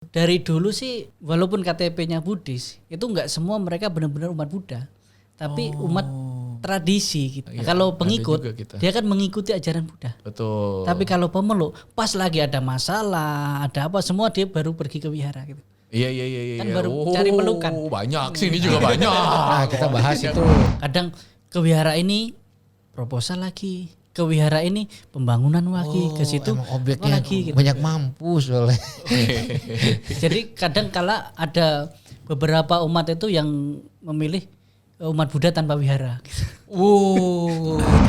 Dari dulu sih walaupun KTP-nya Buddhis, itu enggak semua mereka benar-benar umat Buddha. Tapi umat tradisi gitu. Iya, kalau ada pengikut juga kita. dia kan mengikuti ajaran Buddha. Betul. Tapi kalau pemeluk pas lagi ada masalah, ada apa semua dia baru pergi ke wihara gitu. Iya. Kan baru cari pelukan. Banyak sih, ini juga banyak. Nah, kita bahas itu. Kadang ke wihara ini proposal lagi, ke wihara ini pembangunan lagi, ke situ Emang apa objeknya lagi gitu. banyak mampus soalnya. Jadi kadang kala ada beberapa umat itu yang memilih umat Buddha tanpa wihara.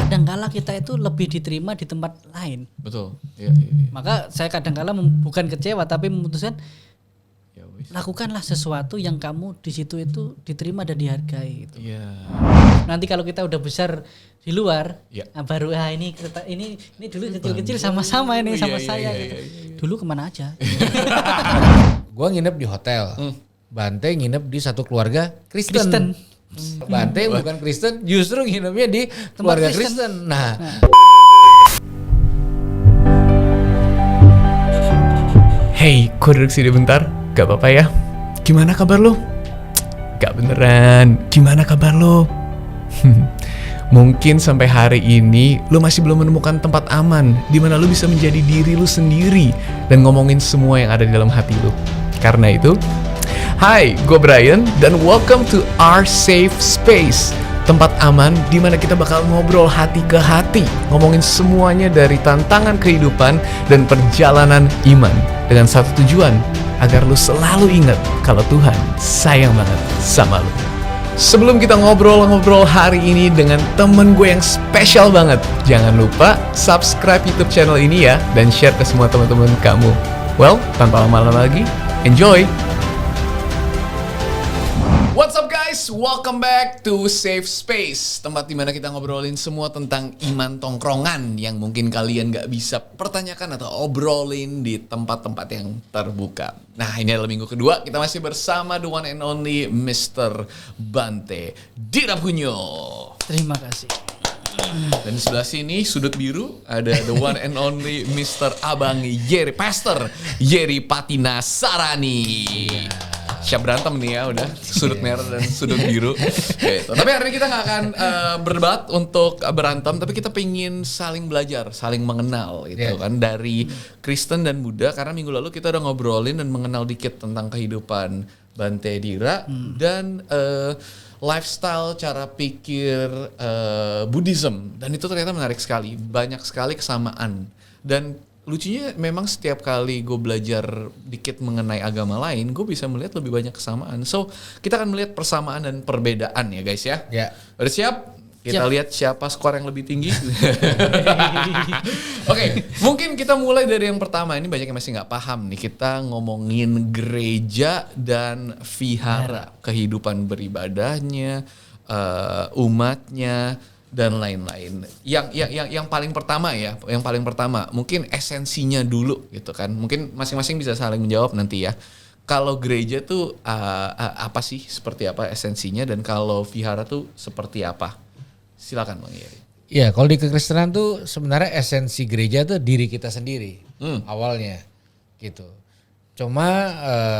Kadang kala kita itu lebih diterima di tempat lain. Betul. Iya. Maka saya kadang kala bukan kecewa tapi memutuskan Ya wis. lakukanlah sesuatu yang kamu di situ itu diterima dan dihargai gitu. Iya. Nanti kalau kita udah besar di luar, Ya. nah baru ini dulu kecil-kecil sama-sama ini sama Iya, saya iya, gitu. iya. Dulu kemana aja? Gua nginep di hotel. Bante nginep di satu keluarga Kristen. Kristen. Bante bukan Kristen, justru nginepnya di keluarga Kristen. Kristen. Nah, Hey, kok duduk sini bentar? Gak apa-apa ya? Gimana kabar lo? Gak beneran, gimana kabar lo? Mungkin sampai hari ini lo masih belum menemukan tempat aman di mana lo bisa menjadi diri lo sendiri dan ngomongin semua yang ada di dalam hati lo. Karena itu, hai, gue Brian dan welcome to our safe space. Tempat aman di mana kita bakal ngobrol hati ke hati, ngomongin semuanya dari tantangan kehidupan dan perjalanan iman dengan satu tujuan, agar lu selalu ingat kalau Tuhan sayang banget sama lu. Sebelum kita ngobrol-ngobrol hari ini dengan temen gue yang spesial banget, jangan lupa subscribe YouTube channel ini ya dan share ke semua teman-teman kamu. Well, tanpa lama-lama lagi, enjoy! What's up guys? Welcome back to Safe Space, tempat dimana kita ngobrolin semua tentang iman tongkrongan yang mungkin kalian gak bisa pertanyakan atau obrolin di tempat-tempat yang terbuka. Nah, ini adalah minggu kedua, kita masih bersama the one and only Mr. Bante Dirapunyo. Terima kasih. Dan di sebelah sini sudut biru ada the one and only Mr. Abang Yeri Pastor Yeri Patina Sarani. Siap berantem nih ya udah sudut merah dan sudut biru. Gitu. Tapi hari ini kita nggak akan berdebat untuk berantem, tapi kita pengen saling belajar, saling mengenal gitu kan dari Kristen dan Buddha. Karena minggu lalu kita udah ngobrolin dan mengenal dikit tentang kehidupan Bante Dira dan lifestyle, cara pikir Buddhism, dan itu ternyata menarik sekali, banyak sekali kesamaan. Dan lucunya memang setiap kali gue belajar dikit mengenai agama lain, gue bisa melihat lebih banyak kesamaan. So kita akan melihat persamaan dan perbedaan ya guys ya. ya. Udah siap? Kita lihat siapa skor yang lebih tinggi. Oke, mungkin kita mulai dari yang pertama. Ini banyak yang masih nggak paham nih. Kita ngomongin gereja dan vihara, kehidupan beribadahnya, umatnya dan lain-lain. Yang paling pertama ya, yang paling pertama mungkin esensinya dulu gitu kan. Mungkin masing-masing bisa saling menjawab nanti ya. Kalau gereja tuh apa sih, seperti apa esensinya, dan kalau vihara tuh seperti apa? Silakan Bang Yeri. Ya, kalau di kekristenan tuh sebenarnya esensi gereja tuh diri kita sendiri awalnya gitu. Cuma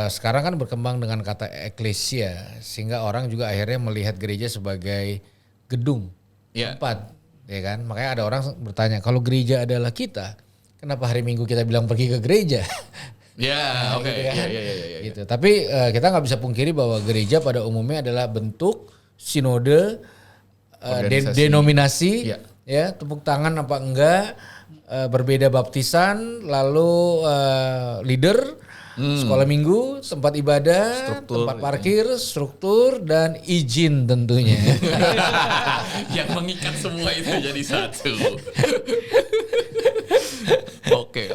sekarang kan berkembang dengan kata eklesia, sehingga orang juga akhirnya melihat gereja sebagai gedung, tempat, ya kan? Makanya ada orang bertanya, kalau gereja adalah kita, kenapa hari Minggu kita bilang pergi ke gereja? Ya, oke. Gitu kan? Ya. Gitu. Tapi kita nggak bisa pungkiri bahwa gereja pada umumnya adalah bentuk sinode, denominasi, ya, tepuk tangan apa enggak, berbeda baptisan, lalu leader, sekolah minggu, tempat ibadah, Struktur, tempat parkir, struktur, dan izin tentunya. Yang mengikat semua itu jadi satu. Oke.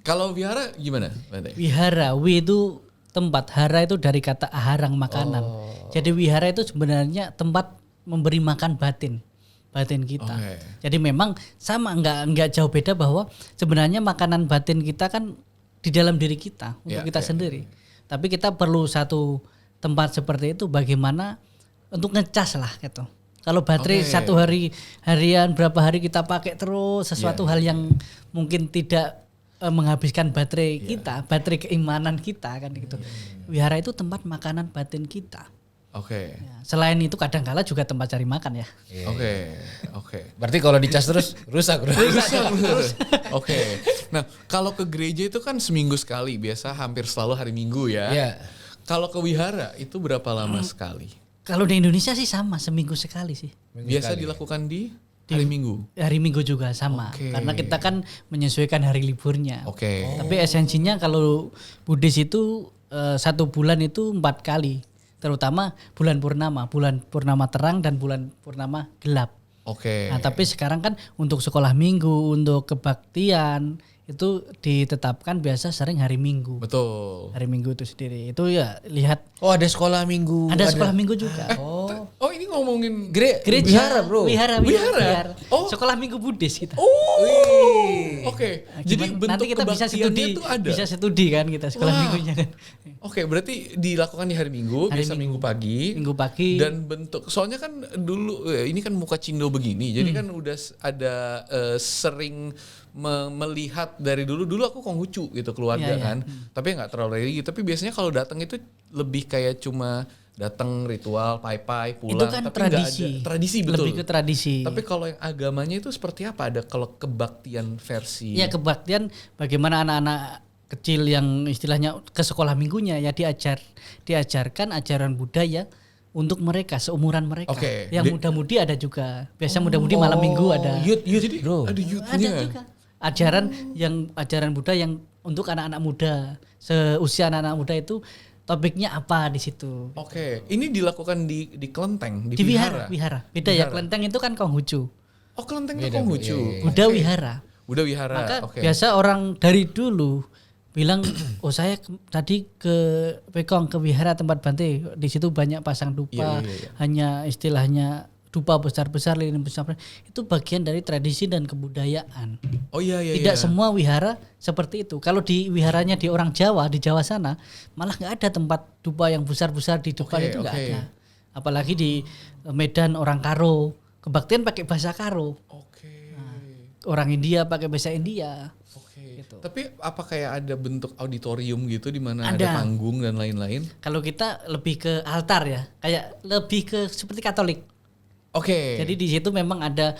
Kalau vihara gimana, Bante? Wihara, itu tempat, hara itu dari kata aharang makanan. Jadi wihara itu sebenarnya tempat memberi makan batin kita. Jadi memang sama, nggak jauh beda bahwa sebenarnya makanan batin kita kan di dalam diri kita untuk kita sendiri. Tapi kita perlu satu tempat seperti itu bagaimana untuk ngecas lah gitu. Kalau baterai satu harian berapa hari kita pakai terus sesuatu hal yang mungkin tidak menghabiskan baterai kita, baterai keimanan kita kan gitu. Wihara itu tempat makanan batin kita. Oke. Ya, selain itu kadang-kala juga tempat cari makan ya. Oke. Berarti kalau dicas terus rusak. Oke. Nah, kalau ke gereja itu kan seminggu sekali, biasa hampir selalu hari Minggu ya. Iya. Kalau ke wihara itu berapa lama sekali? Kalau di Indonesia sih sama, seminggu sekali sih. Biasa dilakukan di hari Minggu. Hari Minggu juga sama, karena kita kan menyesuaikan hari liburnya. Oke. Tapi esensinya kalau Buddhis itu 1 bulan itu 4 kali, terutama bulan purnama terang dan bulan purnama gelap. Oke. Nah, tapi sekarang kan untuk sekolah minggu, untuk kebaktian itu ditetapkan biasa sering hari Minggu. Betul. Hari Minggu itu sendiri. Itu ya lihat Oh, ada sekolah minggu. ada sekolah minggu juga. Oh, ini ngomongin Gereja, Wihara, bro. Wihara. Oh. Sekolah minggu Buddhis kita. Oke. Nah, Jadi gimana- bentuk nanti kita bisa kebaktiannya studi, itu ada. bisa studi kan kita sekolah minggunya kan. Oke, berarti dilakukan di hari Minggu, biasa Minggu pagi. Minggu pagi. Dan bentuk, soalnya kan dulu ini kan muka Cindo begini, jadi kan udah ada sering melihat dari dulu aku Konghucu gitu keluarga Iya. kan, tapi nggak terlalu religi. Tapi biasanya kalau datang itu lebih kayak cuma datang ritual, pai-pai, pulang. Itu kan tapi nggak tradisi. ada tradisi betul. Lebih ke tradisi. Tapi kalau yang agamanya itu seperti apa? Ada kalau kebaktian versi. Ya kebaktian bagaimana anak-anak kecil yang istilahnya ke sekolah minggunya ya diajarkan ajaran budaya untuk mereka seumuran mereka. Oke. Yang muda-mudi ada juga. Biasa muda-mudi malam minggu ada. Youth, Jadi bro. ada Ada youth-nya. juga. Ajaran Buddha yang untuk anak-anak muda, seusia anak-anak muda itu topiknya apa di situ. Oke, ini dilakukan di kelenteng, di Di vihara. wihara. Beda ya, kelenteng itu kan Konghucu. Oh, kelenteng itu Beda, Konghucu. iya. Buddha Oke. wihara. Buddha wihara. Maka Oke. biasa orang dari dulu bilang, oh saya tadi ke Pekong, ke wihara tempat Bante, di situ banyak pasang dupa, Iya. hanya istilahnya dupa besar-besar, lilin besar. Itu bagian dari tradisi dan kebudayaan. Oh iya. Tidak semua wihara seperti itu. Kalau di wiharanya di orang Jawa, di Jawa sana, malah nggak ada tempat dupa yang besar-besar di depan, Oke, itu nggak oke. ada. Apalagi di Medan orang Karo, kebaktian pakai bahasa Karo. Oke. Orang India pakai bahasa India. Oke. Tapi apa kayak ada bentuk auditorium gitu di mana ada Ada. panggung dan lain-lain? Kalau kita lebih ke altar ya, kayak lebih ke seperti Katolik. Oke. Jadi di situ memang ada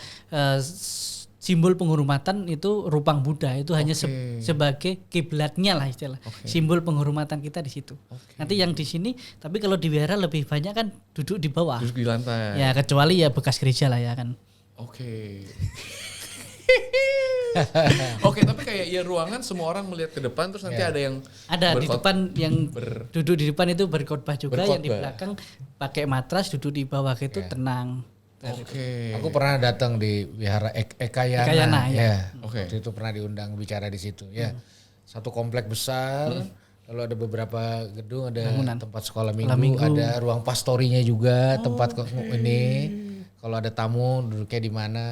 simbol penghormatan itu rupang Buddha, itu hanya sebagai kiblatnya lah istilah. Simbol penghormatan kita di situ. Nanti yang di sini, tapi kalau di wihara lebih banyak kan duduk di bawah. Duduk di lantai. Ya kecuali ya bekas gereja lah ya kan. Oke. Oke, tapi kayak ya ruangan semua orang melihat ke depan terus nanti ada yang Ada di depan yang duduk di depan itu berkhotbah juga, yang di Berkhotbah. belakang pakai matras, duduk di bawah itu tenang. Oke. Aku pernah datang di wihara Ekayana. Ekayana, ya. Ya. Oke. Waktu itu pernah diundang bicara di situ. Ya. Satu komplek besar. Lalu ada beberapa gedung, ada tempat sekolah minggu, ada ruang pastorinya juga, tempat ini. Kalau ada tamu duduknya di mana.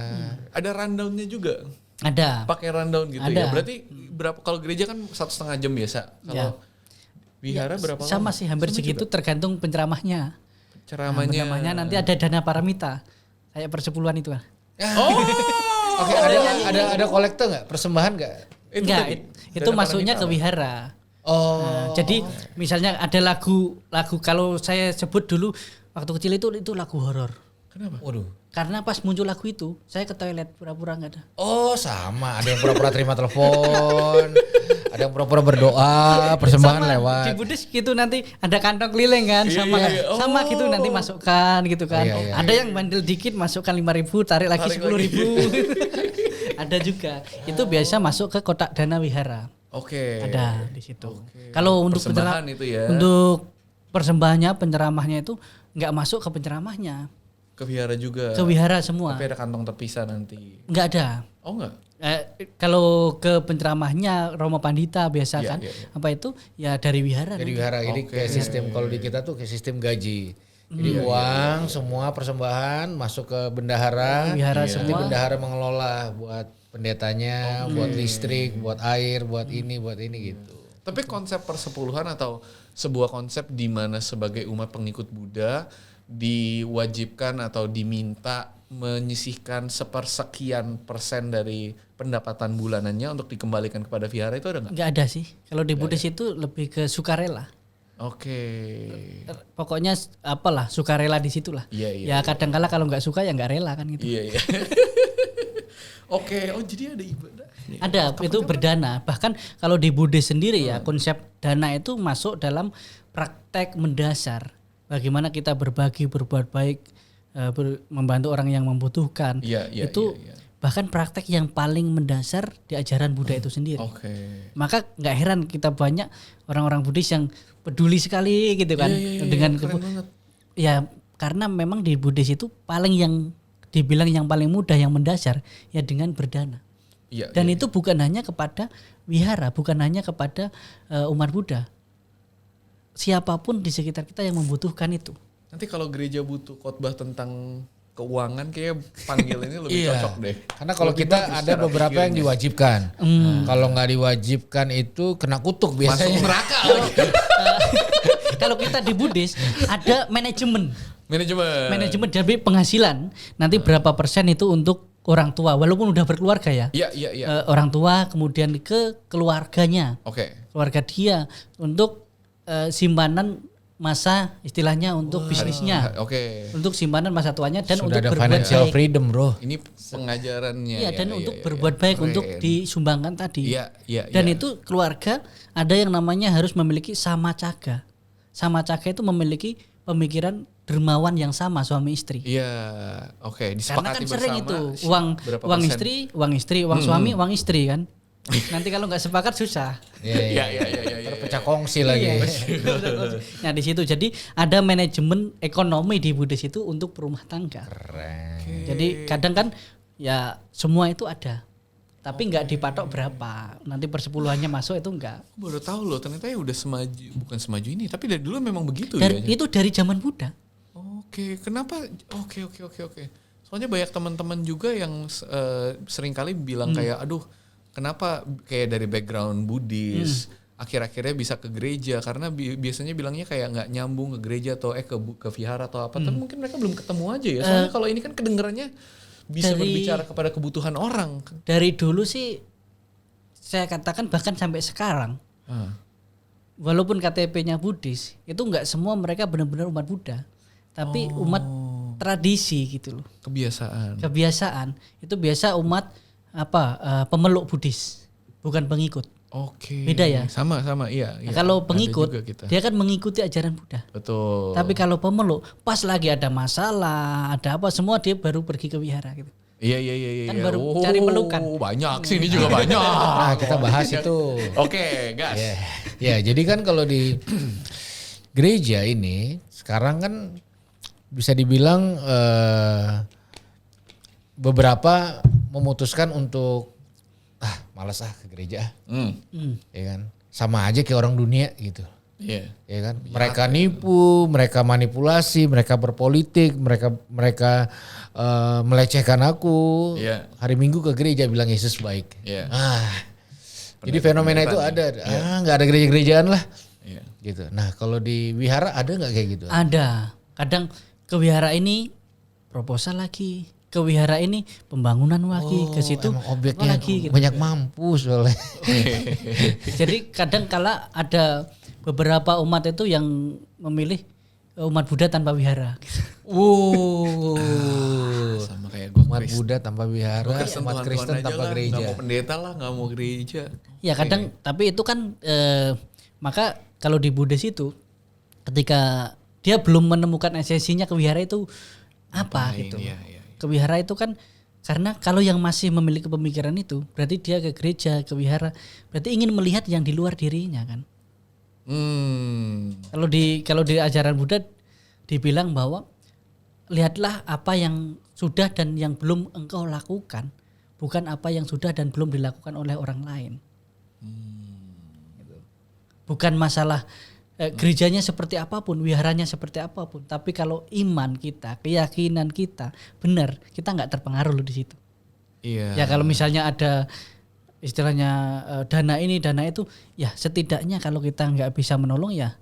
Ada rundown-nya juga. Ada. Pakai rundown gitu Ada. ya. Berarti berapa kalau gereja kan 1,5 jam biasa. Kalau wihara berapa lama? Sama sih hampir segitu tergantung penceramahnya. Ceramahnya. Penceramahnya nanti ada dana paramita. Kayak persepuluhan itu kan. Oh. Oke, ada kolektor nggak? Persembahan nggak? Enggak, itu Dana masuknya paramita ke wihara. Oh. Nah, jadi misalnya ada lagu kalau saya sebut dulu waktu kecil itu lagu horor. Kenapa? Waduh. Karena pas muncul lagu itu, saya ke toilet pura-pura nggak ada. Oh sama, ada yang pura-pura terima telepon, ada yang pura-pura berdoa, persembahan Sama, lewat. di Buddhis gitu nanti ada kantong keliling kan, sama gitu nanti masukkan gitu kan. Iya, iya. Ada yang bandel dikit masukkan 5.000, tarik lagi 10.000. Ada juga. Itu biasa masuk ke kotak dana wihara. Oke. Ada di situ. Kalau untuk Persembahan itu ya. untuk persembahannya, penceramahnya itu nggak masuk ke penceramahnya, Ke wihara juga. ke wihara semua. Tapi ada kantong terpisah nanti. Nggak ada. Oh enggak? Kalau ke penceramahnya Romo Pandita biasa Iya, kan, iya, iya. apa itu ya dari wihara. Jadi nanti. wihara ini kayak sistem, kalau di kita tuh kayak sistem gaji. Jadi uang semua persembahan masuk ke bendahara. Wihara Nanti semua. bendahara mengelola buat pendetanya, buat listrik, buat air, buat ini gitu. Tapi konsep persepuluhan atau sebuah konsep di mana sebagai umat pengikut Buddha diwajibkan atau diminta menyisihkan sepersekian persen dari pendapatan bulanannya untuk dikembalikan kepada vihara itu ada nggak? Nggak ada sih. Kalau di Buddhis itu lebih ke sukarela. Oke. Pokoknya apalah sukarela di situlah. Iya. Ya kadang-kala kalau nggak suka ya nggak rela kan gitu. Iya. Oke, jadi ada ibadah. Ada itu berdana. Bahkan kalau di Buddhis sendiri ya konsep dana itu masuk dalam praktek mendasar. Bagaimana kita berbagi, berbuat baik, membantu orang yang membutuhkan. Iya. Bahkan praktek yang paling mendasar di ajaran Buddha itu sendiri. Oke. Maka nggak heran kita banyak orang-orang Buddhis yang peduli sekali gitu kan dengan keren banget. ya karena memang di Buddhis itu paling yang dibilang yang paling mudah yang mendasar ya dengan berdana. Iya. Dan itu bukan hanya kepada wihara, bukan hanya kepada umat Buddha. Siapapun di sekitar kita yang membutuhkan itu. Nanti kalau gereja butuh khotbah tentang keuangan kayak panggil ini lebih cocok deh. Karena kalau Lebih kita bagus ada secara beberapa yang pikirnya. diwajibkan. Kalau nggak diwajibkan itu kena kutuk Masuk biasanya. neraka lagi. Kalau kita di Buddhis ada manajemen Manajemen. jadi penghasilan nanti berapa persen itu untuk orang tua walaupun udah berkeluarga ya. Iya. Orang tua kemudian ke keluarganya. Oke. Keluarga dia untuk simpanan masa istilahnya untuk bisnisnya. Oke. Untuk simpanan masa tuanya dan Sudah untuk ada berbuat financial baik. freedom, bro. Ini pengajarannya. Iya, dan untuk berbuat baik Keren. untuk disumbangkan tadi. Iya. Dan itu keluarga ada yang namanya harus memiliki sama caga. Sama caga itu memiliki pemikiran dermawan yang sama suami istri. Iya. Oke. Karena Disepakati kan sering bersama. itu berapa uang persen? istri, uang suami, uang istri kan. Nanti kalau nggak sepakat susah. Iya. Terpecah kongsi lagi. Nah di situ jadi ada manajemen ekonomi di Buddhis itu untuk rumah tangga. Keren. Jadi kadang kan ya semua itu ada, tapi nggak dipatok berapa. Nanti persepuluhannya masuk itu enggak. Aku baru tahu loh ternyata ya udah bukan semaju ini, tapi dari dulu memang begitu Dan ya. itu dari zaman Buddha. Oke, kenapa? Oke. Soalnya banyak teman-teman juga yang seringkali bilang kayak, aduh, kenapa kayak dari background Buddhis akhir-akhirnya bisa ke gereja karena biasanya bilangnya kayak nggak nyambung ke gereja atau ke vihara atau apa. Tapi mungkin mereka belum ketemu aja ya. Soalnya kalau ini kan kedengarannya bisa berbicara kepada kebutuhan orang. Dari dulu sih saya katakan bahkan sampai sekarang, walaupun KTP-nya Buddhis, itu nggak semua mereka benar-benar umat Buddha, tapi umat tradisi gitu loh. Kebiasaan itu biasa umat pemeluk Buddhis, bukan pengikut. Oke. Beda ya? Sama, iya. Nah, kalau Ada pengikut juga kita. dia kan mengikuti ajaran Buddha. Betul. Tapi kalau pemeluk pas lagi ada masalah, ada apa semua dia baru pergi ke wihara gitu. Iya. Kan baru cari pelukan. Banyak sih ini juga banyak. Nah, kita bahas itu. Oke, gas. Ya, jadi kan kalau di gereja ini sekarang kan bisa dibilang beberapa memutuskan untuk malas ke gereja. Ya kan? Sama aja kayak orang dunia gitu. Iya. Ya kan? Mereka nipu, mereka manipulasi, mereka berpolitik, mereka melecehkan aku. Iya. Hari Minggu ke gereja bilang Yesus baik. Iya. Jadi fenomena itu ada. Nggak ada gereja-gerejaan lah. Iya. Gitu. Nah, kalau di wihara ada nggak kayak gitu? Ada. Kadang ke wihara ini proposal lagi, ke wihara ini pembangunan lagi, ke situ Emang apa objeknya lagi gitu. banyak mampus soalnya. Jadi kadang kala ada beberapa umat itu yang memilih umat Buddha tanpa wihara. Sama kayak gue Umat Buddha tanpa wihara, umat Kristen tanpa gereja. Gak mau pendeta lah, gak mau gereja. Ya kadang, tapi itu kan maka kalau di Buddhis itu ketika dia belum menemukan esensinya ke wihara itu apa gitu. Iya. Ke wihara itu kan karena kalau yang masih memiliki pemikiran itu berarti dia ke gereja, ke wihara, berarti ingin melihat yang di luar dirinya kan. Kalau di ajaran Buddha dibilang bahwa lihatlah apa yang sudah dan yang belum engkau lakukan, bukan apa yang sudah dan belum dilakukan oleh orang lain. Gitu. Bukan masalah gerejanya seperti apapun, wiharanya seperti apapun, tapi kalau iman kita, keyakinan kita benar, kita nggak terpengaruh loh di situ. Iya. Ya kalau misalnya ada istilahnya dana ini, dana itu, ya setidaknya kalau kita nggak bisa menolong ya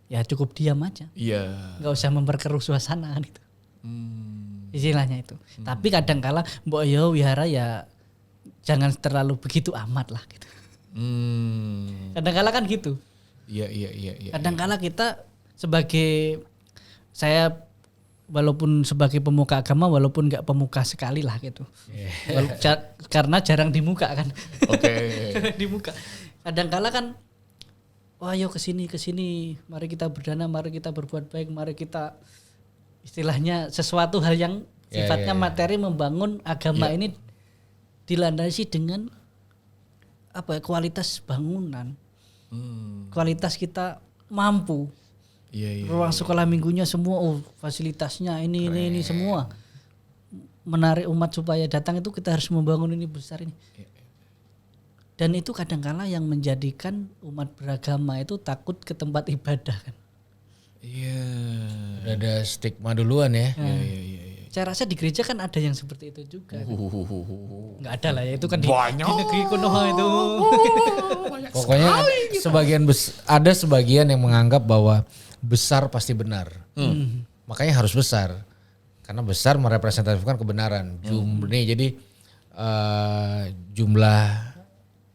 ya cukup diam aja. Iya. Nggak usah memperkeruh suasana kan itu. Istilahnya itu. Tapi kadang kala mbok yo wihara ya jangan terlalu begitu amat lah gitu. Kadang kala kan gitu. Iya. Kadang kala kita saya walaupun sebagai pemuka agama walaupun nggak pemuka sekali lah gitu. Karena jarang di muka kan. Oke. Jarang di muka. Kadang kala kan wah ayo kesini, mari kita berdana, mari kita berbuat baik, mari kita istilahnya sesuatu hal yang sifatnya materi membangun agama ini dilandasi dengan kualitas bangunan, kualitas kita mampu, ruang sekolah minggunya semua, fasilitasnya ini semua menarik umat supaya datang itu kita harus membangun ini besar ini. Dan itu kadangkala yang menjadikan umat beragama itu takut ke tempat ibadah kan. Iya. Udah ada stigma duluan ya. Iya. Saya rasa di gereja kan ada yang seperti itu juga. Nggak ada lah ya, itu kan di negeri Konoha itu. Pokoknya ada sebagian yang menganggap bahwa besar pasti benar. Makanya harus besar. Karena besar merepresentatifkan kebenaran. Jadi jumlah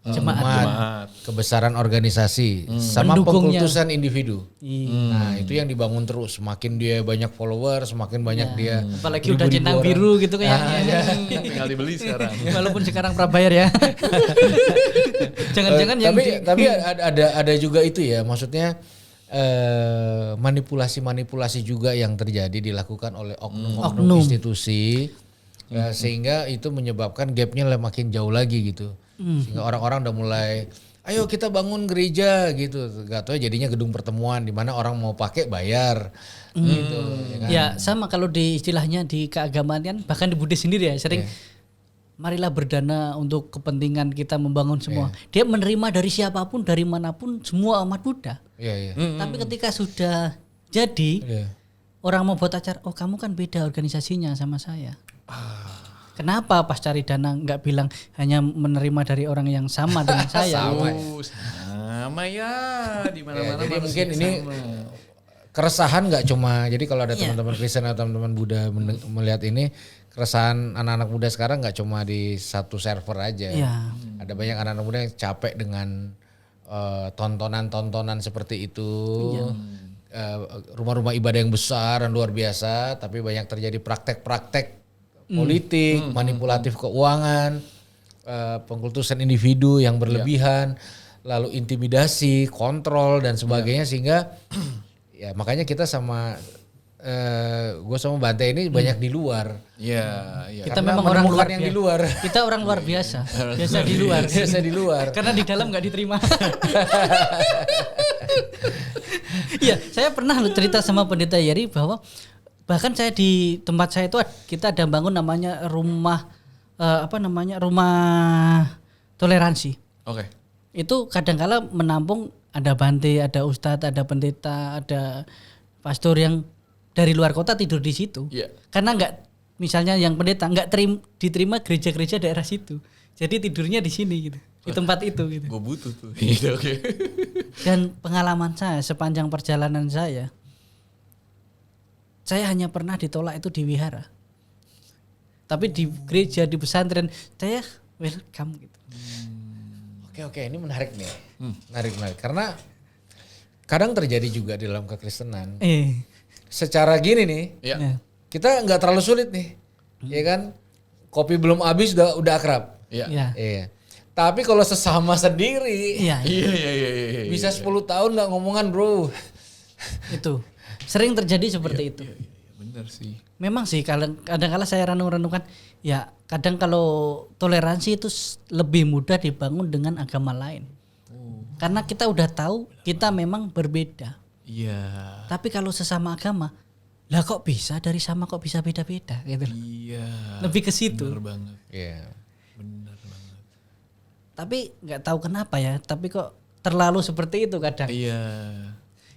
jemaat, kebesaran organisasi, sama pendukungnya, pengkultusan individu. Nah itu yang dibangun terus. Semakin dia banyak follower, semakin banyak dia. Apalagi udah centang biru gitu kayaknya. Tinggal dibeli sekarang. Walaupun sekarang prabayar ya. Jangan-jangan yang tapi ada juga itu ya. Maksudnya manipulasi juga yang terjadi dilakukan oleh oknum institusi. Sehingga itu menyebabkan gapnya makin jauh lagi gitu. Sehingga orang-orang udah mulai ayo kita bangun gereja gitu. Gak tau jadinya gedung pertemuan di mana orang mau pakai bayar gitu. Ya sama kalau di istilahnya di keagamaan kan bahkan di Buddhis sendiri ya sering marilah berdana untuk kepentingan kita membangun semua. Dia menerima dari siapapun dari manapun semua umat Buddha. Tapi ketika sudah jadi orang mau buat acara, oh kamu kan beda organisasinya sama saya. Kenapa pas cari dana nggak bilang hanya menerima dari orang yang sama dengan saya? Sama ya di mana-mana. Jadi mungkin ini keresahan nggak cuma. Jadi kalau ada teman-teman Kristen atau teman-teman Buddha melihat ini, keresahan anak-anak muda sekarang nggak cuma di satu server aja. Ada banyak anak-anak muda yang capek dengan tontonan-tontonan seperti itu. Rumah-rumah ibadah yang besar dan luar biasa, tapi banyak terjadi praktek-praktek politik, manipulatif keuangan, pengkultusan individu yang berlebihan, lalu intimidasi, kontrol dan sebagainya sehingga ya makanya kita sama gue sama Bante ini banyak di luar. Kita memang orang luar yang di luar. Kita orang luar biasa. Biasa di luar. Karena di dalam nggak diterima. Iya, saya pernah cerita sama Pendeta Yeri bahwa bahkan saya di tempat saya itu kita ada bangun namanya rumah rumah toleransi. Oke. Itu kadangkala menampung ada Bante, ada Ustadz, ada pendeta, ada pastor yang dari luar kota tidur di situ. Karena misalnya yang pendeta nggak diterima gereja-gereja daerah situ. Jadi tidurnya di sini gitu. Di tempat itu gitu. Gue butuh tuh. Oke. Dan pengalaman saya sepanjang perjalanan saya hanya pernah ditolak itu di wihara. Tapi di gereja, di pesantren saya welcome gitu. Oke, ini menarik nih. Menarik. Karena kadang terjadi juga di dalam kekristenan. Secara gini nih, kita nggak terlalu sulit nih. Ya kan? Kopi belum habis udah akrab. Iya. Tapi kalau sesama sendiri, bisa 10 tahun nggak ngomongan bro. Itu sering terjadi seperti itu. Benar sih. Memang sih kadang-kala saya renung-renungkan, ya kadang kalau toleransi itu lebih mudah dibangun dengan agama lain. Karena kita udah tahu kita memang berbeda. Tapi kalau sesama agama, lah kok bisa dari sama kok bisa beda-beda gitu. Lebih ke situ. Benar banget. Benar banget. Tapi nggak tahu kenapa ya, tapi kok terlalu seperti itu kadang.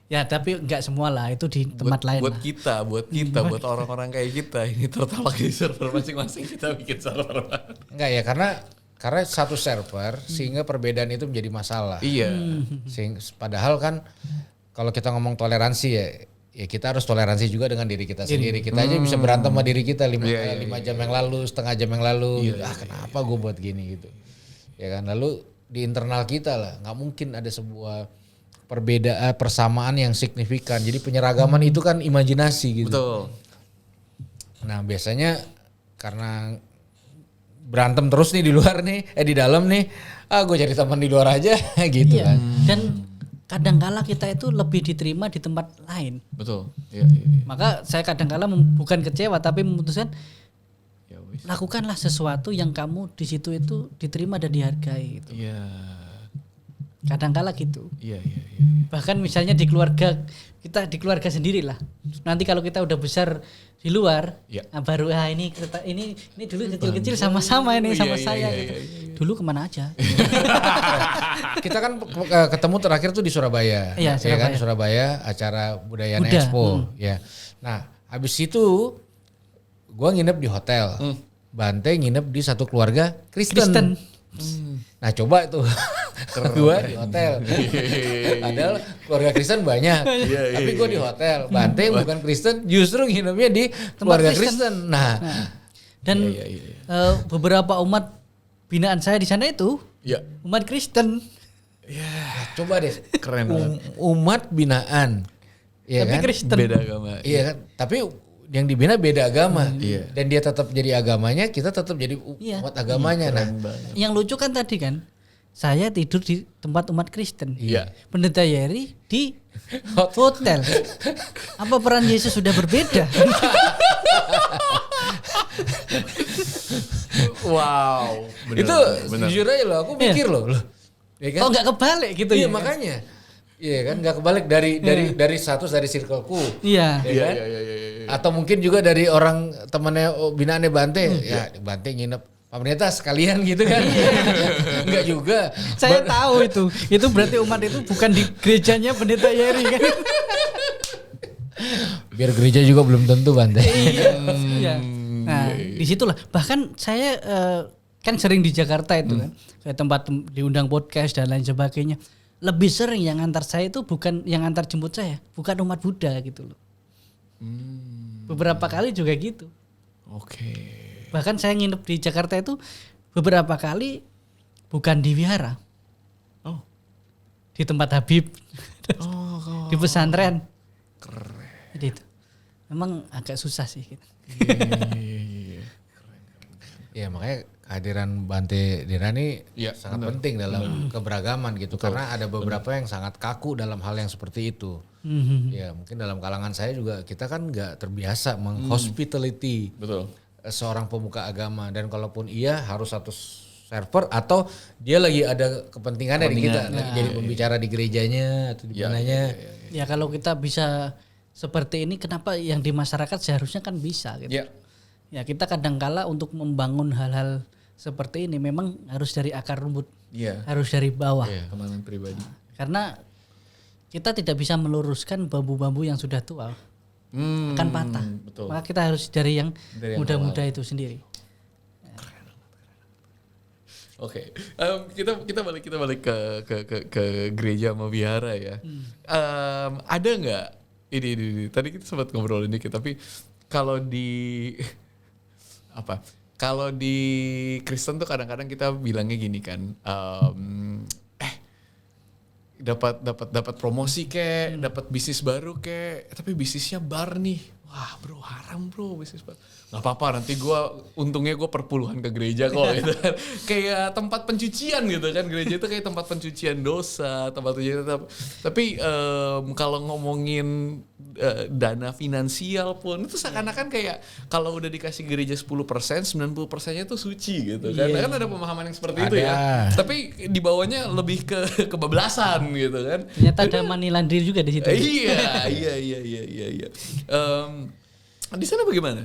Ya tapi nggak semua lah, itu di tempat lain buat lah. buat orang-orang kayak kita ini tertolak di server masing-masing, kita bikin server. Enggak ya, karena satu server sehingga perbedaan itu menjadi masalah. Padahal kan kalau kita ngomong toleransi ya kita harus toleransi juga dengan diri kita sendiri. Kita aja bisa berantem sama diri kita 5 jam yang lalu, setengah jam yang lalu. Kenapa gue buat gini gitu. Ya kan, lalu di internal kita lah, nggak mungkin ada sebuah perbedaan persamaan yang signifikan. Jadi penyeragaman itu kan imajinasi gitu. Betul. Nah biasanya karena berantem terus nih di luar nih, di dalam nih, gue cari teman di luar aja gitu kan. Dan kadangkala kita itu lebih diterima di tempat lain. Betul. Iya. Maka saya kadangkala bukan kecewa tapi memutuskan Ya wis. lakukanlah sesuatu yang kamu di situ itu diterima dan dihargai gitu. Iya. Kadangkala gitu. Iya. Bahkan misalnya di keluarga kita, di keluarga sendiri lah. Nanti kalau kita udah besar di luar, baru ini dulu kecil-kecil sama-sama ini sama saya gitu. Dulu kemana aja? Kita kan ketemu terakhir tuh di Surabaya. Iya, Ya kan, Surabaya acara Budayana Buddha. Expo. Ya. Nah, habis itu gua nginep di hotel. Bante nginep di satu keluarga Kristen. Nah, coba tuh. Gua di hotel. Padahal keluarga Kristen banyak. Tapi gua di hotel. Bante bukan Kristen, justru nginepnya di keluarga Kristen. Nah, dan beberapa umat binaan saya di sana itu umat Kristen. coba deh. Keren banget. Umat binaan. Ya Tapi kan? Kristen. Beda agama. Iya kan, tapi yang dibina beda agama, Iya. dan dia tetap jadi agamanya, kita tetap jadi umat agamanya. Nah, Yang lucu kan tadi kan, saya tidur di tempat umat Kristen. Iya. Pendeta Yeri di hotel. Apa peran Yesus sudah berbeda? Wow. itu jujur aja loh, aku mikir loh, ya kan? Oh nggak kebalik gitu Iya ya? makanya, iya kan, nggak kebalik dari status dari circleku, Iya. ya kan? Atau mungkin juga dari orang temannya binaannya Bante, ya Bante nginep. Pak Pendeta sekalian gitu kan. Enggak juga. Saya tahu itu. Itu berarti umat itu bukan di gerejanya Pendeta Yeri kan? Biar gereja juga belum tentu Bante. Iya. Nah, disitulah. Bahkan saya kan sering di Jakarta itu kan. Saya tempat diundang podcast dan lain sebagainya. Lebih sering yang antar saya itu bukan yang antar jemput saya, bukan umat Buddha gitu loh. Beberapa kali juga gitu. Oke. Bahkan saya nginep di Jakarta itu beberapa kali bukan di wihara. Oh. Di tempat Habib. Di pesantren. Keren. Jadi itu. Memang agak susah sih gitu. Ya makanya kehadiran Bante Dirani sangat penting dalam keberagaman gitu. Karena ada beberapa yang sangat kaku dalam hal yang seperti itu. Ya mungkin dalam kalangan saya juga kita kan nggak terbiasa menghospitality seorang pemuka agama. Dan kalaupun iya harus satu server atau dia lagi ada kepentingannya di kita. Lagi jadi pembicara di gerejanya atau di mananya. Ya kalau kita bisa seperti ini, kenapa yang di masyarakat seharusnya kan bisa gitu. Ya kita kadangkala untuk membangun hal-hal seperti ini memang harus dari akar rumput, harus dari bawah. Kemauan pribadi. Karena kita tidak bisa meluruskan bambu-bambu yang sudah tua, akan patah. Betul. Maka kita harus dari yang Dari yang muda-muda itu sendiri. Oke, kita balik ke gereja sama wihara ya. Ada nggak ini tadi kita sempat ngobrolin dikit, tapi kalau di apa? Kalau di Kristen tuh kadang-kadang kita bilangnya gini kan, dapat promosi kek, dapat bisnis baru kek, tapi bisnisnya bar nih. Wah bro, haram bro bisnis bar. Gak apa-apa, nanti untungnya gue perpuluhan ke gereja kok gitu kan. Kayak tempat pencucian gitu kan, gereja itu kayak tempat pencucian dosa, tempat pencucian. Tapi kalau ngomongin dana finansial pun itu seakan-akan kayak kalau udah dikasih gereja 10%, 90%-nya tuh suci gitu kan. Kan ada pemahaman yang seperti itu ya. Tapi di bawahnya lebih ke kebablasan gitu kan. Ternyata ada money laundry juga di situ. Iya. Di sana bagaimana?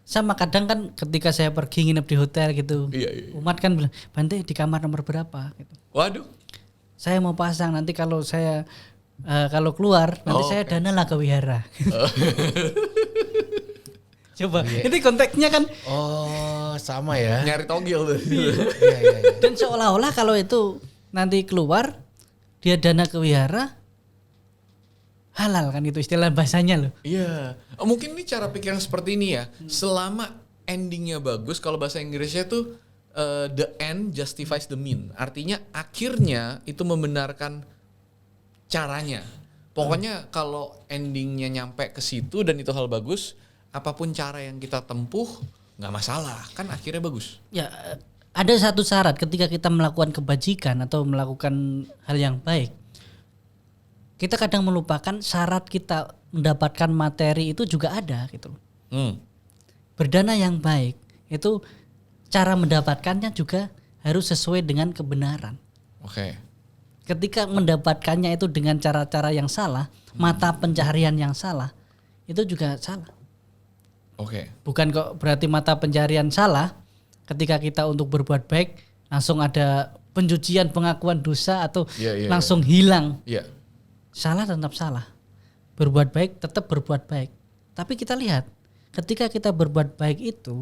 Sama kadang kan ketika saya pergi nginep di hotel gitu, umat kan bilang, Bante di kamar nomor berapa? Gitu. Waduh. Saya mau pasang nanti kalau saya kalau keluar nanti saya dana lah ke wihara. Coba, ini konteksnya kan. Oh sama ya. Nyari togel tuh. Iya. Dan seolah-olah kalau itu nanti keluar dia dana ke wihara, halal kan, itu istilah bahasanya loh. Iya. Mungkin ini cara pikir yang seperti ini ya. Selama endingnya bagus, kalau bahasa Inggrisnya tuh the end justifies the mean. Artinya akhirnya itu membenarkan caranya. Pokoknya kalau endingnya nyampe ke situ dan itu hal bagus, apapun cara yang kita tempuh nggak masalah, kan akhirnya bagus. Ya, ada satu syarat ketika kita melakukan kebajikan atau melakukan hal yang baik. Kita kadang melupakan syarat kita mendapatkan materi itu juga ada gitu. Berdana yang baik itu cara mendapatkannya juga harus sesuai dengan kebenaran. Oke. Ketika mendapatkannya itu dengan cara-cara yang salah, mata pencaharian yang salah, itu juga salah. Oke. Bukan kok berarti mata pencaharian salah ketika kita untuk berbuat baik langsung ada pencucian pengakuan dosa atau langsung hilang. Iya. Salah tetap salah. Berbuat baik tetap berbuat baik. Tapi kita lihat ketika kita berbuat baik itu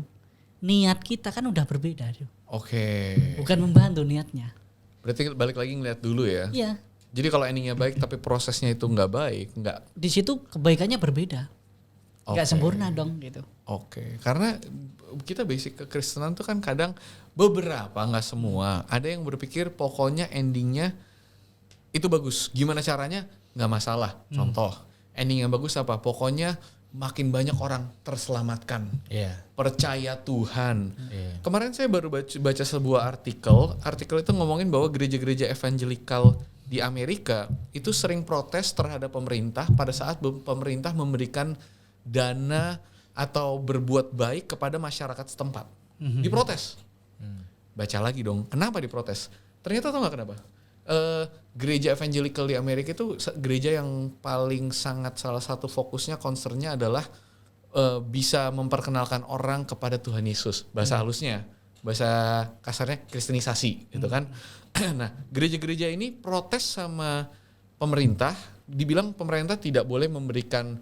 niat kita kan udah berbeda. Oke. Bukan membantu niatnya. Berarti balik lagi ngeliat dulu ya. Iya. Jadi kalau endingnya baik tapi prosesnya itu nggak baik, nggak. Di situ kebaikannya berbeda. Nggak sempurna dong gitu. Oke. Karena kita basic kekristenan tuh kan kadang beberapa, nggak semua. Ada yang berpikir pokoknya endingnya itu bagus. Gimana caranya? Nggak masalah. Contoh, ending yang bagus apa? Pokoknya makin banyak orang terselamatkan. Percaya Tuhan. Kemarin saya baru baca sebuah artikel itu ngomongin bahwa gereja-gereja evangelikal di Amerika itu sering protes terhadap pemerintah pada saat pemerintah memberikan dana atau berbuat baik kepada masyarakat setempat. Diprotes. Baca lagi dong, kenapa diprotes? Ternyata tau gak kenapa? Gereja evangelikal di Amerika itu gereja yang paling sangat salah satu fokusnya, concernnya adalah bisa memperkenalkan orang kepada Tuhan Yesus. Bahasa halusnya, bahasa kasarnya kristenisasi gitu kan. Nah, gereja-gereja ini protes sama pemerintah, dibilang pemerintah tidak boleh memberikan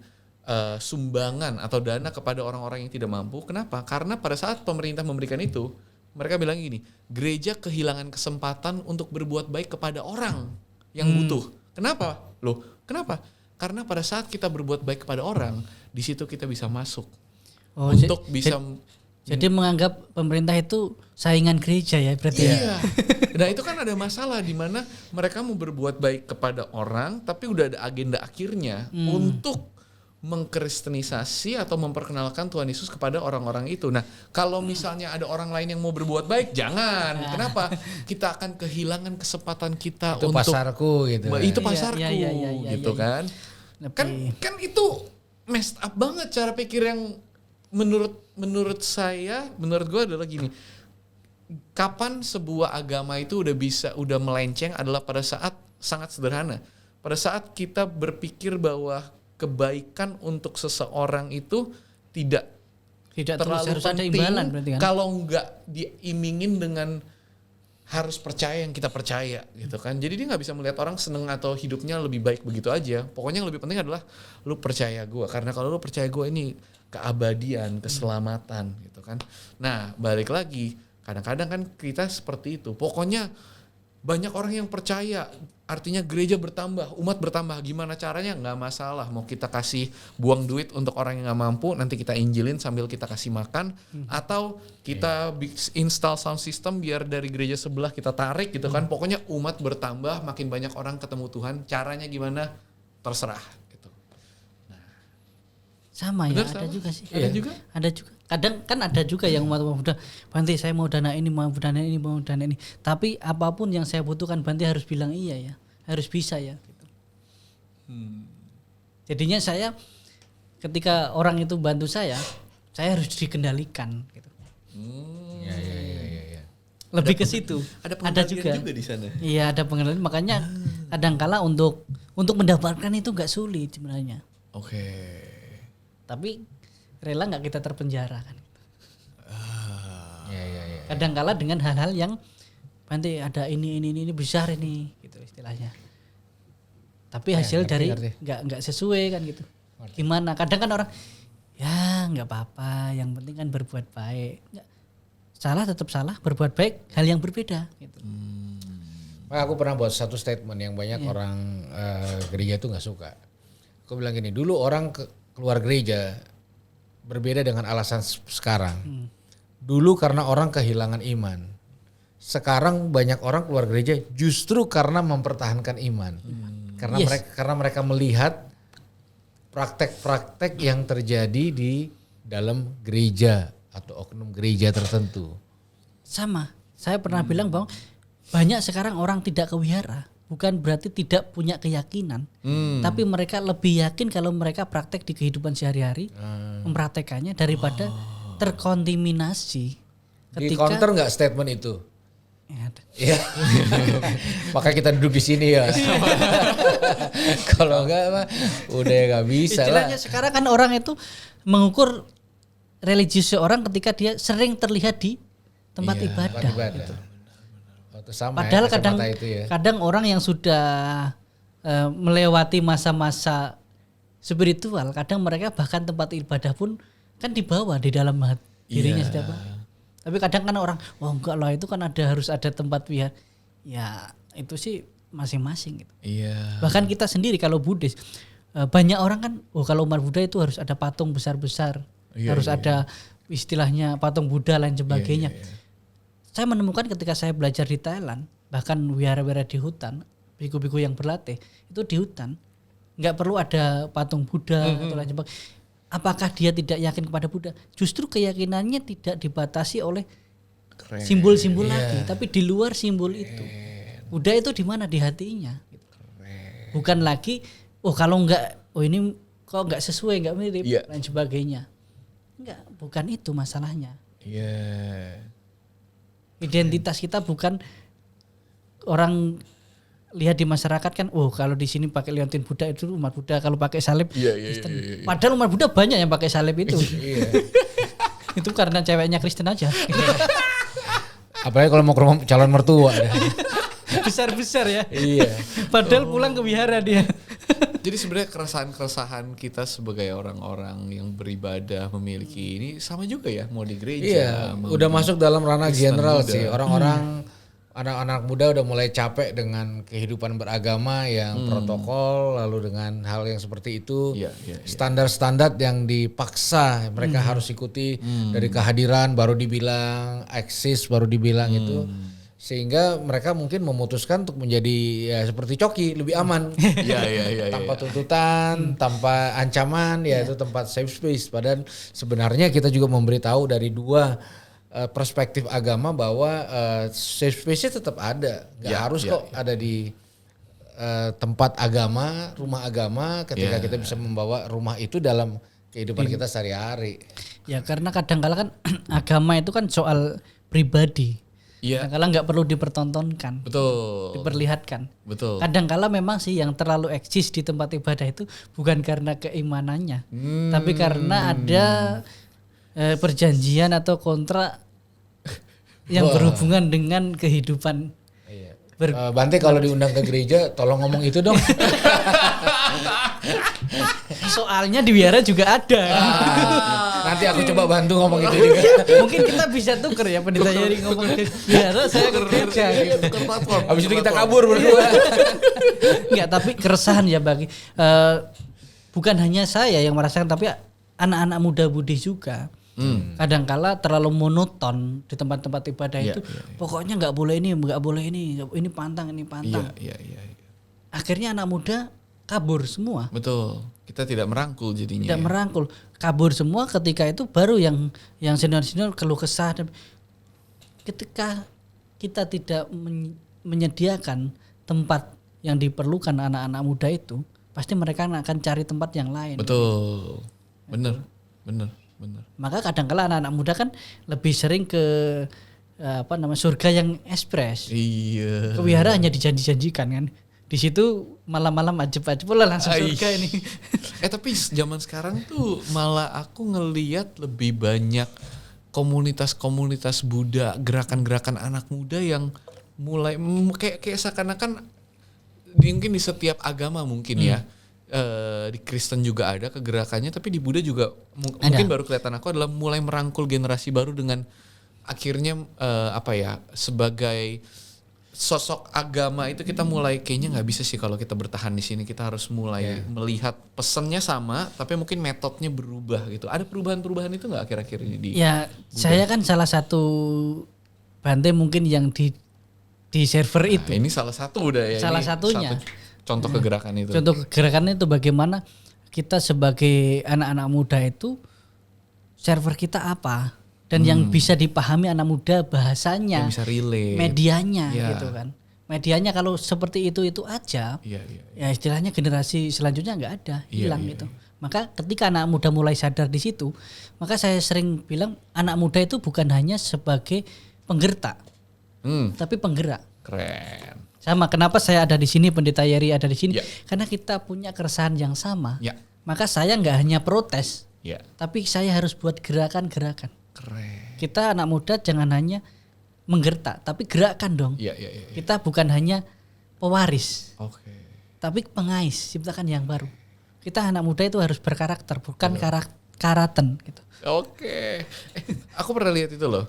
sumbangan atau dana kepada orang-orang yang tidak mampu. Kenapa? Karena pada saat pemerintah memberikan itu, mereka bilang gini, gereja kehilangan kesempatan untuk berbuat baik kepada orang yang butuh. Kenapa? Loh, kenapa? Karena pada saat kita berbuat baik kepada orang, di situ kita bisa masuk. Untuk bisa... Jadi menganggap pemerintah itu saingan gereja ya berarti. Iya. Nah itu kan ada masalah di mana mereka mau berbuat baik kepada orang, tapi udah ada agenda akhirnya untuk mengkristenisasi atau memperkenalkan Tuhan Yesus kepada orang-orang itu. Nah, kalau misalnya ada orang lain yang mau berbuat baik, jangan. Kenapa? Kita akan kehilangan kesempatan kita itu untuk pasarku gitu. Itu pasarku gitu iya. kan. Kan itu messed up banget cara pikir yang menurut saya, menurut gue adalah gini. Kapan sebuah agama itu udah melenceng adalah pada saat sangat sederhana. Pada saat kita berpikir bahwa kebaikan untuk seseorang itu tidak terlalu harus penting, ada imbalan berarti kan? Kalau nggak diimingin dengan harus percaya yang kita percaya gitu kan. Jadi dia nggak bisa melihat orang seneng atau hidupnya lebih baik begitu aja. Pokoknya yang lebih penting adalah lu percaya gue, karena kalau lu percaya gue ini keabadian, keselamatan gitu kan. Nah balik lagi, kadang-kadang kan kita seperti itu. Pokoknya banyak orang yang percaya, artinya gereja bertambah, umat bertambah. Gimana caranya? Nggak masalah. Mau kita kasih buang duit untuk orang yang nggak mampu, nanti kita injilin sambil kita kasih makan, atau kita install sound system biar dari gereja sebelah kita tarik gitu kan. Pokoknya umat bertambah, makin banyak orang ketemu Tuhan. Caranya gimana? Terserah. Gitu. Sama bener, ya, ada juga sih. Ada juga? Ada juga. Kadang kan ada juga yang udah Banti saya mau dana ini, mau dana ini, mau dana ini. Tapi apapun yang saya butuhkan Banti harus bilang iya ya. Harus bisa ya. Gitu. Jadinya saya ketika orang itu bantu saya harus dikendalikan. Gitu. Ya. Lebih ke situ. Ada juga di sana. Iya ada pengendalian. Makanya kadangkala untuk mendapatkan itu nggak sulit sebenarnya. Oke. Tapi rela nggak kita terpenjara kan? Ya. Kadangkala dengan hal-hal yang nanti ada ini besar ini gitu istilahnya. Tapi hasil dari nggak sesuai kan gitu. Gimana? Kadang kan orang ya nggak apa-apa, yang penting kan berbuat baik. Salah tetap salah, berbuat baik hal yang berbeda gitu. Aku pernah buat satu statement yang banyak orang gereja itu nggak suka. Aku bilang gini, dulu orang keluar gereja berbeda dengan alasan sekarang. Dulu karena orang kehilangan iman. Sekarang banyak orang keluar gereja justru karena mempertahankan iman. Karena mereka melihat praktek-praktek yang terjadi di dalam gereja atau oknum gereja tertentu. Sama. Saya pernah bilang bahwa banyak sekarang orang tidak ke wihara. Bukan berarti tidak punya keyakinan. Tapi mereka lebih yakin kalau mereka praktek di kehidupan sehari-hari. Mempraktekannya daripada terkontaminasi. Di counter nggak statement itu? Ya, Iya. Maka kita duduk di sini ya. Kalau enggak mah udah nggak bisa lah. istilahnya sekarang kan orang itu mengukur religius seorang ketika dia sering terlihat di tempat ibadah. Gitu. Itu sama Padahal ya, kadang kacamata itu ya. kadang orang yang sudah melewati masa-masa spiritual, kadang mereka bahkan tempat ibadah pun kan dibawa di dalam dirinya sudah Pak. Tapi kadang kan orang, wah enggak lah itu kan harus ada tempat wihara. Ya itu sih masing-masing gitu. Iya. Bahkan kita sendiri kalau Buddhis, banyak orang kan, kalau umat Buddha itu harus ada patung besar-besar, harus ada istilahnya patung Buddha dan sebagainya. Saya menemukan ketika saya belajar di Thailand, bahkan wihara-wihara di hutan, biku-biku yang berlatih itu di hutan, nggak perlu ada patung Buddha atau lain sebagainya. Apakah dia tidak yakin kepada Buddha? Justru keyakinannya tidak dibatasi oleh simbol-simbol lagi, tapi di luar simbol itu. Buddha itu di mana? Di hatinya. Bukan lagi, kalau enggak, ini kok enggak sesuai, enggak mirip dan sebagainya. Enggak, bukan itu masalahnya. Identitas kita bukan orang lihat di masyarakat kan, kalau di sini pakai liontin Buddha itu umat Buddha, kalau pakai salib Kristen. Padahal umat Buddha banyak yang pakai salib itu. Itu karena ceweknya Kristen aja. Apalagi kalau mau ke rumah calon mertua. Besar-besar ya. Iya. Padahal pulang ke wihara dia. Jadi sebenarnya keresahan-keresahan kita sebagai orang-orang yang beribadah memiliki ini sama juga ya, mau di gereja. Iya, udah masuk dalam ranah Kristen general Buddha. sih. Orang-orang anak-anak muda udah mulai capek dengan kehidupan beragama yang protokol, lalu dengan hal yang seperti itu, standar-standar yang dipaksa mereka harus ikuti dari kehadiran baru dibilang eksis, baru dibilang itu, sehingga mereka mungkin memutuskan untuk menjadi ya seperti coki, lebih aman, tanpa tuntutan, tanpa ancaman, ya itu tempat safe space. Padahal sebenarnya kita juga memberitahu dari dua perspektif agama bahwa safe space-nya tetap ada, nggak harus kok ada di tempat agama, rumah agama, ketika kita bisa membawa rumah itu dalam kehidupan kita sehari-hari. Ya karena kadang-kala kan agama itu kan soal pribadi. Kadang-kala nggak perlu dipertontonkan, diperlihatkan. Kadang-kala memang sih yang terlalu eksis di tempat ibadah itu bukan karena keimanannya, tapi karena ada perjanjian atau kontrak yang berhubungan dengan kehidupan. Bante kalau diundang ke gereja tolong ngomong itu dong. Soalnya di wihara juga ada. Nanti aku coba bantu ngomong itu juga. Mungkin kita bisa tuker ya, pendeta Yeri ngomong ke wihara, saya ke gereja gitu. Habis itu kita kabur berdua. Enggak, tapi keresahan ya bagi bukan hanya saya yang merasakan, tapi anak-anak muda Buddhis juga. Kadangkala terlalu monoton di tempat-tempat ibadah itu. Pokoknya nggak boleh ini pantang. Akhirnya anak muda kabur semua. Betul. Kita tidak merangkul jadinya. Tidak merangkul, kabur semua. Ketika itu baru yang senior keluh kesah. Ketika kita tidak menyediakan tempat yang diperlukan anak-anak muda itu, pasti mereka akan cari tempat yang lain. Betul. Bener. Maka kadang-kala anak-anak muda kan lebih sering ke surga yang ekspres. Iya. Ke wihara hanya dijanji-janjikan kan. Di situ malam-malam ajeb-ajeb langsung surga ini. Tapi zaman sekarang tuh malah aku ngelihat lebih banyak komunitas-komunitas Buddha, gerakan-gerakan anak muda yang mulai kayak seakan-akan mungkin di setiap agama mungkin ya. Di Kristen juga ada kegerakannya, tapi di Buddha juga mungkin baru kelihatan aku adalah mulai merangkul generasi baru dengan akhirnya sebagai sosok agama itu kita mulai kayaknya nggak bisa sih kalau kita bertahan di sini, kita harus mulai melihat pesannya sama tapi mungkin metodenya berubah gitu. Ada perubahan-perubahan itu nggak akhir-akhir ini di Ya, saya kan salah satu Bante mungkin yang di server itu. Ini salah satu udah ya. Salah ini satunya. Contoh kegerakan itu. Contoh gerakannya itu bagaimana kita sebagai anak-anak muda itu server kita apa dan yang bisa dipahami anak muda bahasanya, Yang bisa relate. medianya Ya. gitu kan. Medianya kalau seperti itu aja, Iya, iya. ya istilahnya generasi selanjutnya nggak ada, Iya, hilang iya, gitu. Maka ketika anak muda mulai sadar di situ, maka saya sering bilang anak muda itu bukan hanya sebagai penggertak, tapi penggerak. Keren. Sama kenapa saya ada di sini, Pendeta Yeri ada di sini, Ya. karena kita punya keresahan yang sama. Ya. Maka saya nggak hanya protes, Ya. tapi saya harus buat gerakan-gerakan. Keren. Kita anak muda jangan hanya menggertak, tapi gerakan dong. Iya, iya, iya. Kita bukan hanya pewaris, Oke. tapi pengais, ciptakan yang baru. Kita anak muda itu harus berkarakter, bukan karaten gitu. Oke. Aku pernah lihat itu loh.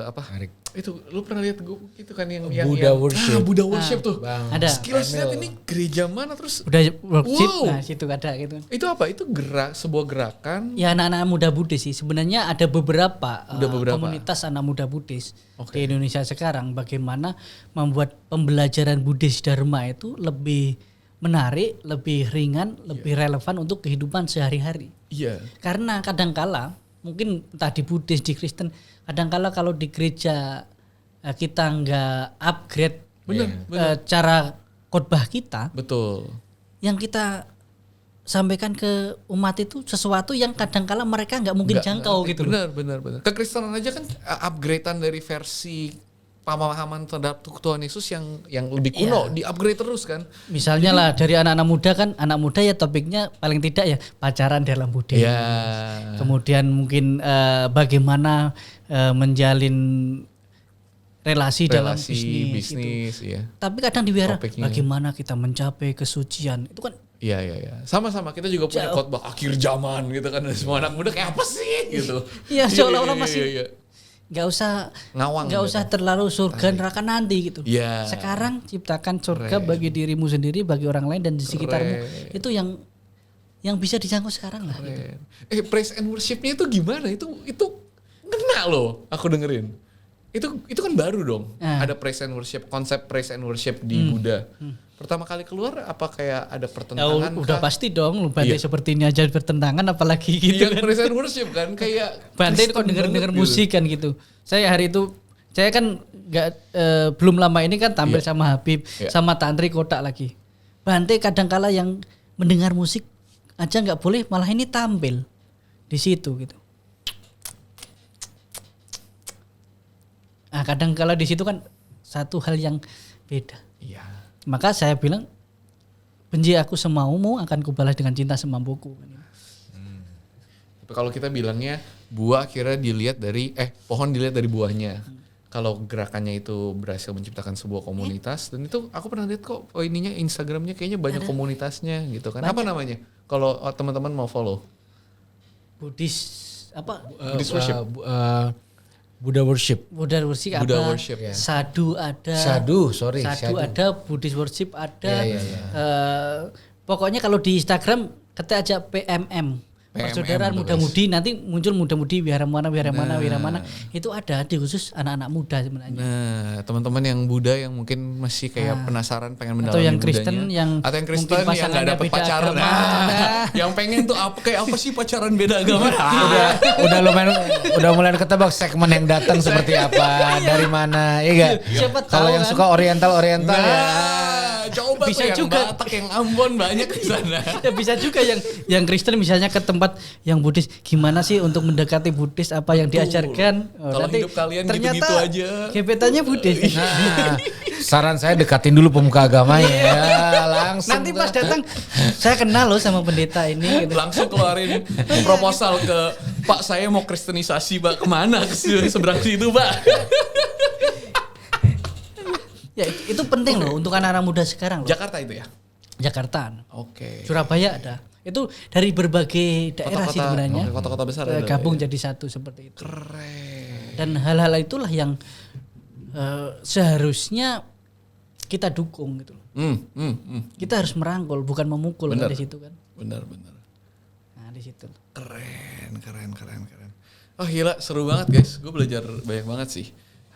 Apa? Menarik. Itu lu pernah lihat gue itu kan yang Buddha worship. Buddha worship tuh. Bang. Ada. Skillset ini gereja mana terus? Udah worship, Wow. nah situ ada gitu. Itu apa? Itu sebuah gerakan. Ya anak-anak muda Buddhis sih. Sebenarnya ada beberapa, beberapa. komunitas anak muda Buddhis di Indonesia sekarang. Bagaimana membuat pembelajaran Buddhis Dharma itu lebih menarik, lebih ringan, lebih relevan untuk kehidupan sehari-hari. Iya. Karena kadangkala mungkin entah di Buddhis, di Kristen, kadangkala kalau di gereja kita nggak upgrade cara khotbah kita, Betul. yang kita sampaikan ke umat itu sesuatu yang kadangkala mereka nggak mungkin jangkau gitu loh. Benar. Kekristenan aja kan upgradean dari versi pemahaman terhadap Tuhan Yesus yang lebih kuno, di-upgrade terus kan. Misalnya lah dari anak-anak muda kan, anak muda ya topiknya paling tidak ya pacaran dalam Buddha. Iya. Kemudian mungkin bagaimana menjalin relasi dalam bisnis. Gitu. Iya. Tapi kadang di wihara Topiknya. bagaimana kita mencapai kesucian itu kan Iya. Sama-sama kita juga punya khotbah akhir zaman gitu kan. Semua anak muda kayak apa sih gitu. Iya, seolah-olah masih Iya. nggak usah Ngawang nggak gitu. usah terlalu surga neraka nanti gitu. Iya. Sekarang ciptakan surga bagi dirimu sendiri, bagi orang lain dan di sekitarmu. Itu yang bisa dijangkau sekarang lah. Gitu. Praise and worship-nya itu gimana? Itu kena loh aku dengerin. Itu kan baru dong. Ada praise and worship, konsep praise and worship di Buddha. Pertama kali keluar apa kayak ada Ya, pertentangan? udah kah? pasti dong, lu Bante Iya. seperti ini aja bertentangan apalagi gitu Iya, kan. praise and worship kan kayak Bante Kristen kok denger banget musik kan gitu. Saya hari itu saya kan nggak belum lama ini kan tampil sama Habib sama Tantri Kotak lagi. Bante kadangkala yang mendengar musik aja nggak boleh, malah ini tampil di situ gitu. Nah, kadangkala di situ kan satu hal yang beda. Iya. Maka saya bilang benci aku semaumu akan kubalas dengan cinta semampuku. Tapi kalau kita bilangnya buah akhirnya dilihat dari pohon dilihat dari buahnya. Kalau gerakannya itu berhasil menciptakan sebuah komunitas dan itu aku pernah lihat kok ininya Instagramnya kayaknya banyak komunitasnya gitu kan. Apa namanya? Kalau teman-teman mau follow. Buddhis apa? Buddhist worship. Buddha worship. Buddha worship Buddha ada, worship, ya. Sadu ada, Sadu ada, Buddhist worship ada. Iya. Pokoknya kalau di Instagram ketik aja PMM, Persaudaraan Muda-Mudi, nanti muncul Muda-Mudi Wihara mana itu ada di khusus anak-anak muda sebenarnya. Nah, teman-teman yang Buddha yang mungkin masih kayak penasaran pengen mendalami Atau yang Budanya. Kristen yang atau yang mungkin Kristen yang nggak pasangannya dapet beda pacaran. agama. Yang pengen tuh kayak apa sih pacaran beda agama? udah mulai ketebak segmen yang datang seperti apa, dari mana, iya gak? Siapa Kalau tahu yang kan. suka oriental ya. Coba Bisa tuh yang juga. Batak, yang Ambon banyak di sana. Ya bisa juga yang Kristen misalnya ke tempat yang Buddhis, gimana sih untuk mendekati Buddhis, apa yang diajarkan. Kalau nanti hidup kalian ternyata gitu-gitu aja. gebetannya Buddhis. Nah, saran saya dekatin dulu pemuka agamanya ya, langsung. Nanti pas datang saya kenal loh sama pendeta ini gitu. Langsung keluarin proposal ke Pak, saya mau kristenisasi Pak, kemana? Ke seberang situ Pak. Ya itu penting loh untuk anak-anak muda sekarang loh. Jakarta itu ya? Jakarta. Oke. Surabaya ada. Itu dari berbagai daerah sih sebenarnya. Kota-kota besar ada. Gabung jadi satu seperti itu. Keren. Dan hal-hal itulah yang seharusnya kita dukung gitu loh. Kita Kita harus merangkul bukan memukul kan di situ kan. benar. Nah di situ. Keren. Oh gila, seru banget guys. Gue belajar banyak banget sih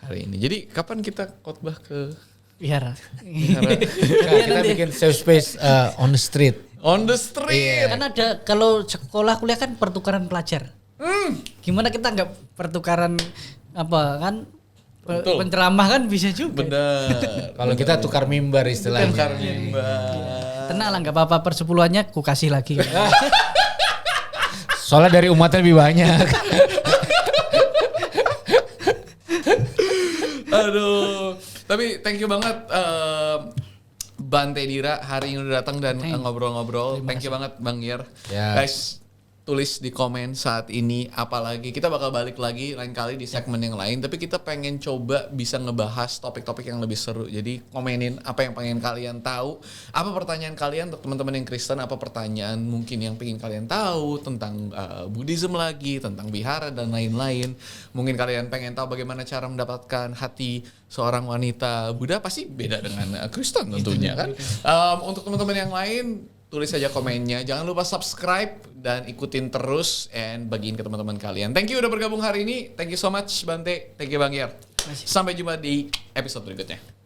hari ini. Jadi kapan kita khotbah ke Wihara. Nah, kita bikin safe space on the street. on the street? Kan ada kalau sekolah kuliah kan pertukaran pelajar. Gimana kita nggak pertukaran apa kan? Betul. Penceramah kan bisa juga. Benar. Kalau kita tukar mimbar istilahnya. Tukar mimbar. Tenang lah nggak apa-apa persepuluhannya ku kasih lagi. Soalnya dari umatnya lebih banyak. Aduh. Tapi thank you banget Bante Dira hari ini udah datang dan ngobrol-ngobrol. Thank you banget Bang Yer. Ya. Guys, tulis di komen saat ini apalagi kita bakal balik lagi lain kali di segmen yang lain, tapi kita pengen coba bisa ngebahas topik-topik yang lebih seru. Jadi komenin apa yang pengen kalian tahu, apa pertanyaan kalian untuk teman-teman yang Kristen, apa pertanyaan mungkin yang pengen kalian tahu tentang Buddhism lagi, tentang wihara dan lain-lain. Mungkin kalian pengen tahu bagaimana cara mendapatkan hati seorang wanita Buddha, pasti beda dengan Kristen tentunya kan. Untuk teman-teman yang lain, tulis saja komennya. Jangan lupa subscribe dan ikutin terus and bagiin ke teman-teman kalian. Thank you udah bergabung hari ini. Thank you so much Bante. Thank you Bang Yer. Sampai jumpa di episode berikutnya.